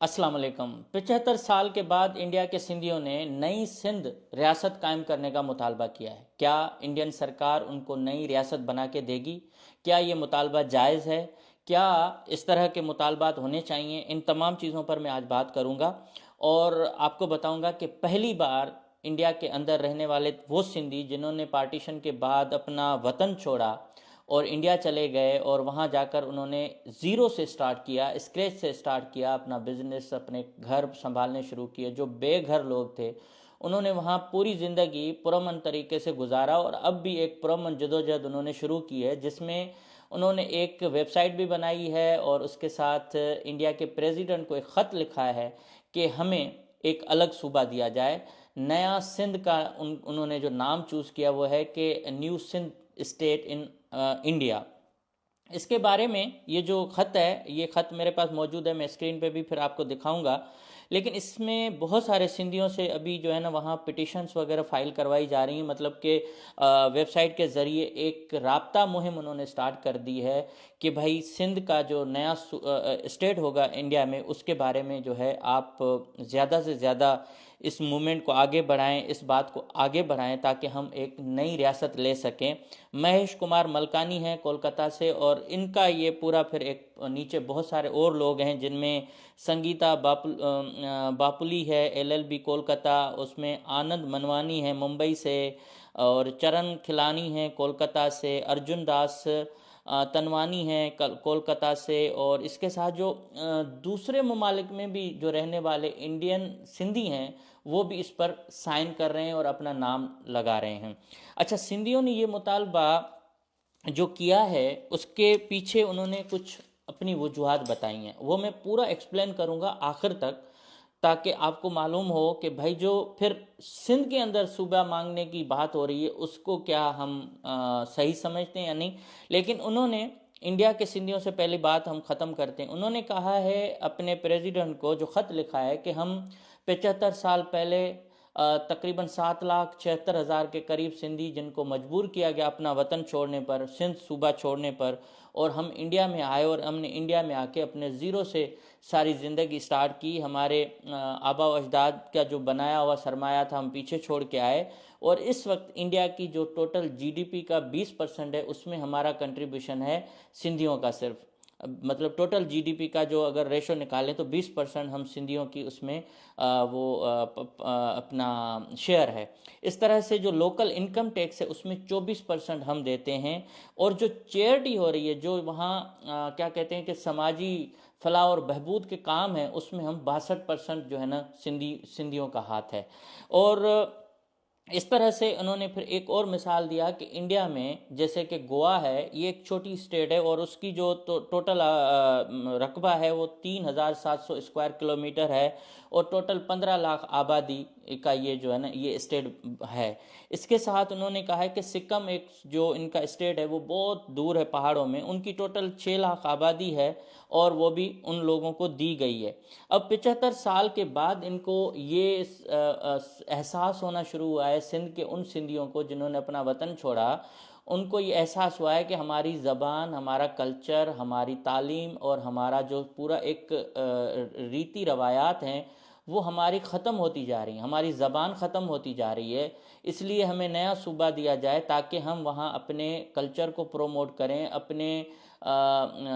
अस्सलाम वालेकुम। 75 साल के बाद इंडिया के सिंधियों ने नई सिंध रियासत कायम करने का मुतालबा किया है। क्या इंडियन सरकार उनको नई रियासत बना के देगी? क्या ये मुतालबा जायज़ है? क्या इस तरह के मुतालबात होने चाहिए? इन तमाम चीज़ों पर मैं आज बात करूँगा और आपको बताऊँगा कि पहली बार इंडिया के अंदर रहने वाले वो सिंधी जिन्होंने पार्टीशन के बाद अपना वतन छोड़ा और इंडिया चले गए और वहाँ जाकर उन्होंने ज़ीरो से स्टार्ट किया, स्क्रैच से स्टार्ट किया, अपना बिजनेस, अपने घर संभालने शुरू किए। जो बेघर लोग थे उन्होंने वहाँ पूरी ज़िंदगी पुरअमन तरीके से गुजारा और अब भी एक पुरअमन जदोजहद उन्होंने शुरू की है, जिसमें उन्होंने एक वेबसाइट भी बनाई है और उसके साथ इंडिया के प्रेसिडेंट को एक ख़त लिखा है कि हमें एक अलग सूबा दिया जाए। नया सिंध का उन्होंने जो नाम चूज़ किया वो है कि new Sindh state in India. इसके बारे में ये जो ख़त है, ये ख़त मेरे पास मौजूद है, मैं स्क्रीन पे भी फिर आपको दिखाऊंगा। लेकिन इसमें बहुत सारे सिंधियों से अभी जो है ना वहाँ पिटिशन्स वगैरह फाइल करवाई जा रही हैं। मतलब कि वेबसाइट के ज़रिए एक राब्ता मुहिम उन्होंने स्टार्ट कर दी है कि भाई सिंध का जो नया स्टेट होगा इंडिया में, उसके बारे में जो है आप ज़्यादा से ज़्यादा इस मूवमेंट को आगे बढ़ाएं, इस बात को आगे बढ़ाएं ताकि हम एक नई रियासत ले सकें। महेश कुमार मलकानी हैं कोलकाता से और इनका ये पूरा फिर एक नीचे बहुत सारे और लोग हैं जिनमें संगीता बापुली है एलएलबी कोलकाता, उसमें आनंद मनवानी है मुंबई से और चरण खिलानी है कोलकाता से, अर्जुन दास तनवानी हैं कोलकाता से और इसके साथ जो दूसरे ममालिक में भी जो रहने वाले इंडियन सिंधी हैं वो भी इस पर साइन कर रहे हैं और अपना नाम लगा रहे हैं। अच्छा, सिंधियों ने ये मुतालबा जो किया है उसके पीछे उन्होंने कुछ अपनी वजूहात बताई हैं, वो मैं पूरा एक्सप्लेन करूँगा आखिर तक, ताकि आपको मालूम हो कि भाई जो फिर सिंध के अंदर सूबा मांगने की बात हो रही है उसको क्या हम सही समझते हैं या नहीं। लेकिन उन्होंने इंडिया के सिंधियों से पहली बात हम ख़त्म करते हैं। उन्होंने कहा है अपने प्रेसिडेंट को जो ख़त लिखा है कि हम 75 साल पहले तकरीबन 7,76,000 के करीब सिंधी जिनको मजबूर किया गया अपना वतन छोड़ने पर, सिंध सूबा छोड़ने पर, और हम इंडिया में आए और हमने इंडिया में आके अपने ज़ीरो से सारी ज़िंदगी स्टार्ट की। हमारे आबा व अजदाद का जो बनाया हुआ सरमाया था हम पीछे छोड़ के आए और इस वक्त इंडिया की जो टोटल जीडीपी का 20% है उसमें हमारा कंट्रीब्यूशन है सिंधियों का सिर्फ। मतलब टोटल जीडीपी का जो अगर रेशो निकालें तो 20% हम सिंधियों की उसमें अपना शेयर है। इस तरह से जो लोकल इनकम टैक्स है उसमें 24% हम देते हैं और जो चैरिटी हो रही है, जो वहाँ क्या कहते हैं कि समाजी फलाह और बहबूद के काम है, उसमें हम 62% जो है ना सिंधियों का हाथ है। और इस तरह से उन्होंने फिर एक और मिसाल दिया कि इंडिया में जैसे कि गोवा है, ये एक छोटी स्टेट है और उसकी जो टोटल रकबा है वो 3,700 स्क्वायर किलोमीटर है और टोटल 15 लाख आबादी का ये जो है ना ये स्टेट है। इसके साथ उन्होंने कहा है कि सिक्किम एक जो इनका स्टेट है वो बहुत दूर है पहाड़ों में, उनकी टोटल 6 लाख आबादी है और वो भी उन लोगों को दी गई है। अब 75 साल के बाद इनको ये एहसास होना शुरू हुआ है, सिंध के उन सिंधियों को जिन्होंने अपना वतन छोड़ा, उनको ये एहसास हुआ है कि हमारी ज़बान, हमारा कल्चर, हमारी तालीम और हमारा जो पूरा एक रीति रवायात हैं वो हमारी ख़त्म होती जा रही हैं, हमारी ज़बान ख़त्म होती जा रही है। इसलिए हमें नया सूबा दिया जाए ताकि हम वहाँ अपने कल्चर को प्रोमोट करें, अपने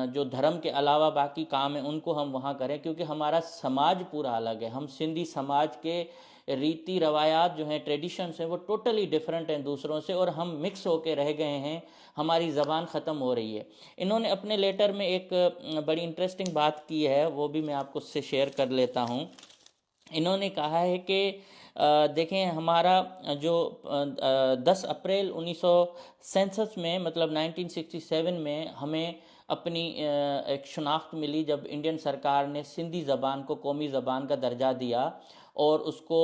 जो धर्म के अलावा बाकी काम है उनको हम वहाँ करें, क्योंकि हमारा समाज पूरा अलग है। हम सिंधी समाज के रीति रवायात जो हैं, ट्रेडिशंस हैं, वो टोटली डिफरेंट हैं दूसरों से और हम मिक्स होके रह गए हैं, हमारी ज़बान ख़त्म हो रही है। इन्होंने अपने लेटर में एक बड़ी इंटरेस्टिंग बात की है, वो भी मैं आपको उससे शेयर कर लेता हूँ। इन्होंने कहा है कि देखें हमारा जो 10 अप्रैल 1900 सेंसस में, मतलब 1967 में हमें अपनी एक शनाख्त मिली जब इंडियन सरकार ने सिंधी ज़बान को कौमी ज़बान का दर्जा दिया और उसको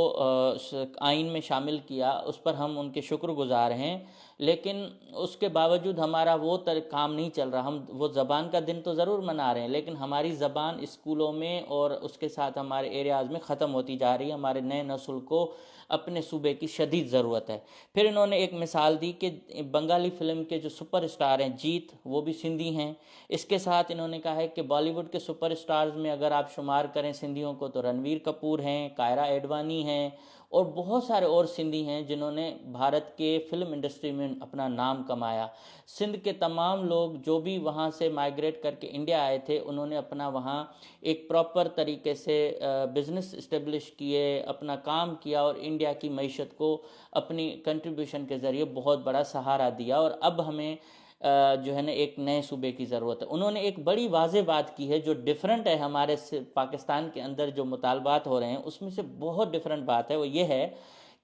आइन में शामिल किया, उस पर हम उनके शुक्रगुजार हैं। लेकिन उसके बावजूद हमारा वो काम नहीं चल रहा। हम वो ज़बान का दिन तो ज़रूर मना रहे हैं, लेकिन हमारी ज़बान स्कूलों में और उसके साथ हमारे एरियाज़ में ख़त्म होती जा रही है। हमारे नए नस्ल को अपने सूबे की शदीद ज़रूरत है। फिर इन्होंने एक मिसाल दी कि बंगाली फ़िल्म के जो सुपरस्टार हैं जीत, वो भी सिंधी हैं। इसके साथ इन्होंने कहा है कि बॉलीवुड के सुपरस्टार्स में अगर आप शुमार करें सिंधियों को तो रणवीर कपूर हैं, कायरा एडवानी हैं और बहुत सारे और सिंधी हैं जिन्होंने भारत के फिल्म इंडस्ट्री में अपना नाम कमाया। सिंध के तमाम लोग जो भी वहाँ से माइग्रेट करके इंडिया आए थे, उन्होंने अपना वहाँ एक प्रॉपर तरीके से बिज़नेस इस्टेब्लिश किए, अपना काम किया और इंडिया की मईशत को अपनी कंट्रीब्यूशन के ज़रिए बहुत बड़ा सहारा दिया। और अब हमें जो है ना एक नए सूबे की ज़रूरत है। उन्होंने एक बड़ी वाज़ेह बात की है जो डिफरेंट है हमारे पाकिस्तान के अंदर जो मुतालबात हो रहे हैं, उसमें से बहुत डिफरेंट बात है। वो ये है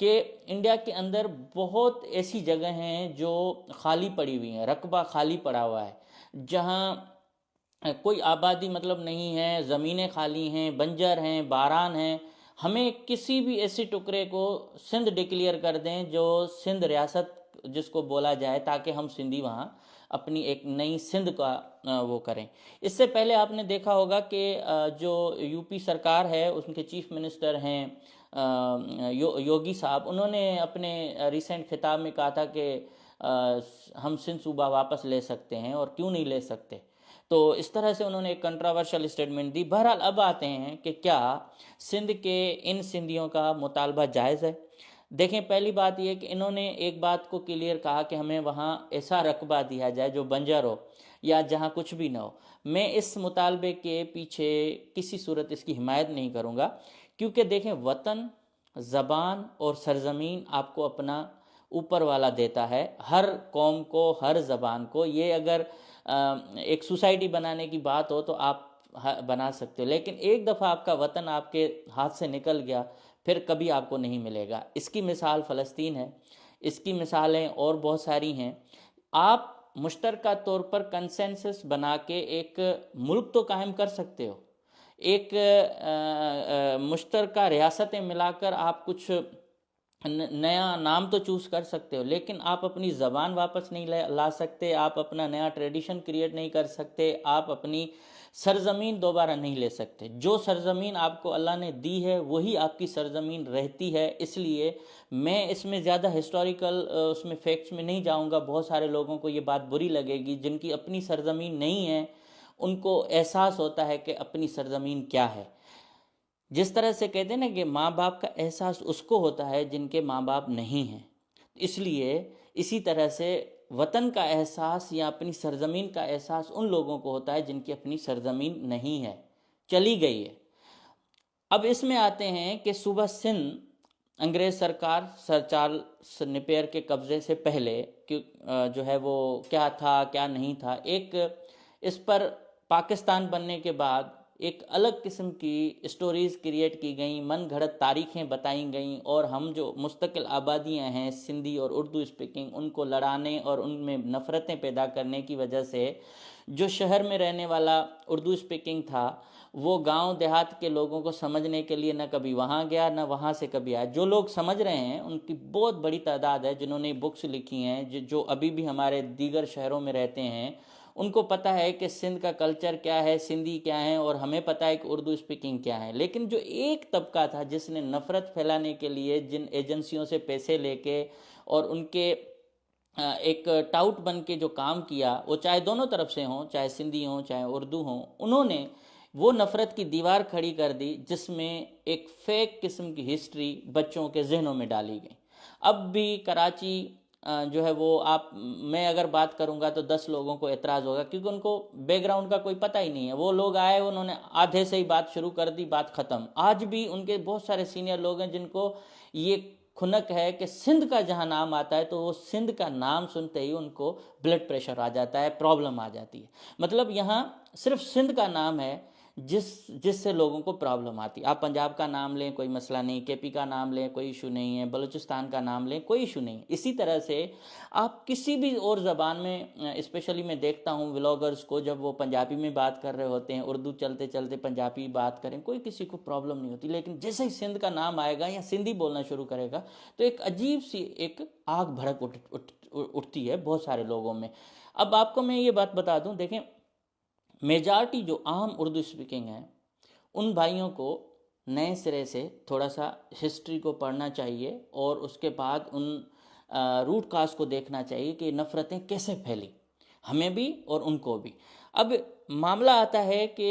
कि इंडिया के अंदर बहुत ऐसी जगह हैं जो खाली पड़ी हुई हैं, रकबा खाली पड़ा हुआ है, जहाँ कोई आबादी मतलब नहीं है, ज़मीनें खाली हैं, बंजर हैं, बारान हैं। हमें किसी भी ऐसे टुकड़े को सिंध डिक्लेयर कर दें जो सिंध रियासत जिसको बोला जाए, ताकि हम सिंधी वहाँ अपनी एक नई सिंध का वो करें। इससे पहले आपने देखा होगा कि जो यूपी सरकार है उसके चीफ मिनिस्टर हैं योगी साहब, उन्होंने अपने रिसेंट खिताब में कहा था कि हम सिंध सूबा वापस ले सकते हैं और क्यों नहीं ले सकते। तो इस तरह से उन्होंने एक कंट्रोवर्शियल स्टेटमेंट दी। बहरहाल अब आते हैं कि क्या सिंध के इन सिंधियों का मुतालबा जायज़ है। देखें, पहली बात यह कि इन्होंने एक बात को क्लियर कहा कि हमें वहाँ ऐसा रकबा दिया जाए जो बंजर हो या जहाँ कुछ भी ना हो। मैं इस मुतालबे के पीछे किसी सूरत इसकी हिमायत नहीं करूँगा, क्योंकि देखें, वतन, ज़बान और सरज़मीन आपको अपना ऊपर वाला देता है, हर कौम को, हर ज़बान को। ये अगर एक सोसाइटी बनाने की बात हो तो आप बना सकते हो, लेकिन एक दफ़ा आपका वतन आपके हाथ से निकल गया फिर कभी आपको नहीं मिलेगा। इसकी मिसाल फ़लस्तीन है, इसकी मिसालें और बहुत सारी हैं। आप मुश्तरका तौर पर कंसेंसस बना के एक मुल्क तो कायम कर सकते हो, एक मुश्तरका रियासतें मिलाकर आप कुछ नया नाम तो चूज़ कर सकते हो, लेकिन आप अपनी ज़बान वापस नहीं ला सकते, आप अपना नया ट्रेडिशन क्रिएट नहीं कर सकते, आप अपनी सरज़मीन दोबारा नहीं ले सकते। जो सरज़मीन आपको अल्लाह ने दी है वही आपकी सरज़मीन रहती है। इसलिए मैं इसमें ज़्यादा हिस्टोरिकल उसमें फैक्ट्स में नहीं जाऊंगा। बहुत सारे लोगों को ये बात बुरी लगेगी जिनकी अपनी सरज़मीन नहीं है, उनको एहसास होता है कि अपनी सरज़मीन क्या है। जिस तरह से कहते हैं ना कि माँ बाप का एहसास उसको होता है जिनके माँ बाप नहीं हैं, इसलिए इसी तरह से वतन का एहसास या अपनी सरज़मीन का एहसास उन लोगों को होता है जिनकी अपनी सरज़मीन नहीं है, चली गई है। अब इसमें आते हैं कि सूबा सिंध अंग्रेज़ सरकार सर चार्ल्स नेपियर के कब्ज़े से पहले कि जो है वो क्या था क्या नहीं था, एक इस पर पाकिस्तान बनने के बाद एक अलग किस्म की स्टोरीज़ क्रिएट की गई, मन घड़त तारीखें बताई गईं, और हम जो मुस्तकिल आबादियां हैं सिंधी और उर्दू स्पीकिंग, उनको लड़ाने और उनमें नफ़रतें पैदा करने की वजह से जो शहर में रहने वाला उर्दू स्पीकिंग था वो गांव देहात के लोगों को समझने के लिए न कभी वहाँ गया न वहाँ से कभी आया। जो लोग समझ रहे हैं उनकी बहुत बड़ी तादाद है जिन्होंने बुक्स लिखी हैं, जो अभी भी हमारे दीगर शहरों में रहते हैं। उनको पता है कि सिंध का कल्चर क्या है, सिंधी क्या है, और हमें पता है कि उर्दू स्पीकिंग क्या है। लेकिन जो एक तबका था जिसने नफ़रत फैलाने के लिए जिन एजेंसियों से पैसे लेके और उनके एक टाउट बन के जो काम किया, वो चाहे दोनों तरफ से हों, चाहे सिंधी हों चाहे उर्दू हों, उन्होंने वो नफ़रत की दीवार खड़ी कर दी जिसमें एक फ़ेक किस्म की हिस्ट्री बच्चों के जहनों में डाली गई। अब भी कराची जो है वो मैं अगर बात करूंगा तो 10 लोगों को एतराज़ होगा, क्योंकि उनको बैकग्राउंड का कोई पता ही नहीं है। वो लोग आए, उन्होंने आधे से ही बात शुरू कर दी, बात ख़त्म। आज भी उनके बहुत सारे सीनियर लोग हैं जिनको ये खुनक है कि सिंध का जहाँ नाम आता है तो वो सिंध का नाम सुनते ही उनको ब्लड प्रेशर आ जाता है, प्रॉब्लम आ जाती है। मतलब यहाँ सिर्फ सिंध का नाम है, जिससे लोगों को प्रॉब्लम आती है। आप पंजाब का नाम लें, कोई मसला नहीं, केपी का नाम लें, कोई इशू नहीं है, बलूचिस्तान का नाम लें, कोई इशू नहीं है। इसी तरह से आप किसी भी और ज़बान में, स्पेशली मैं देखता हूँ व्लॉगर्स को, जब वो पंजाबी में बात कर रहे होते हैं, उर्दू चलते चलते पंजाबी बात करें, कोई किसी को प्रॉब्लम नहीं होती। लेकिन जैसे ही सिंध का नाम आएगा या सिंधी बोलना शुरू करेगा तो एक अजीब सी एक आग भड़क उठती है बहुत सारे लोगों में। अब आपको मैं ये बात बता दूं, देखें, मेजॉरिटी जो आम उर्दू स्पीकिंग है उन भाइयों को नए सिरे से थोड़ा सा हिस्ट्री को पढ़ना चाहिए और उसके बाद उन रूट काज को देखना चाहिए कि नफ़रतें कैसे फैली, हमें भी और उनको भी। अब मामला आता है कि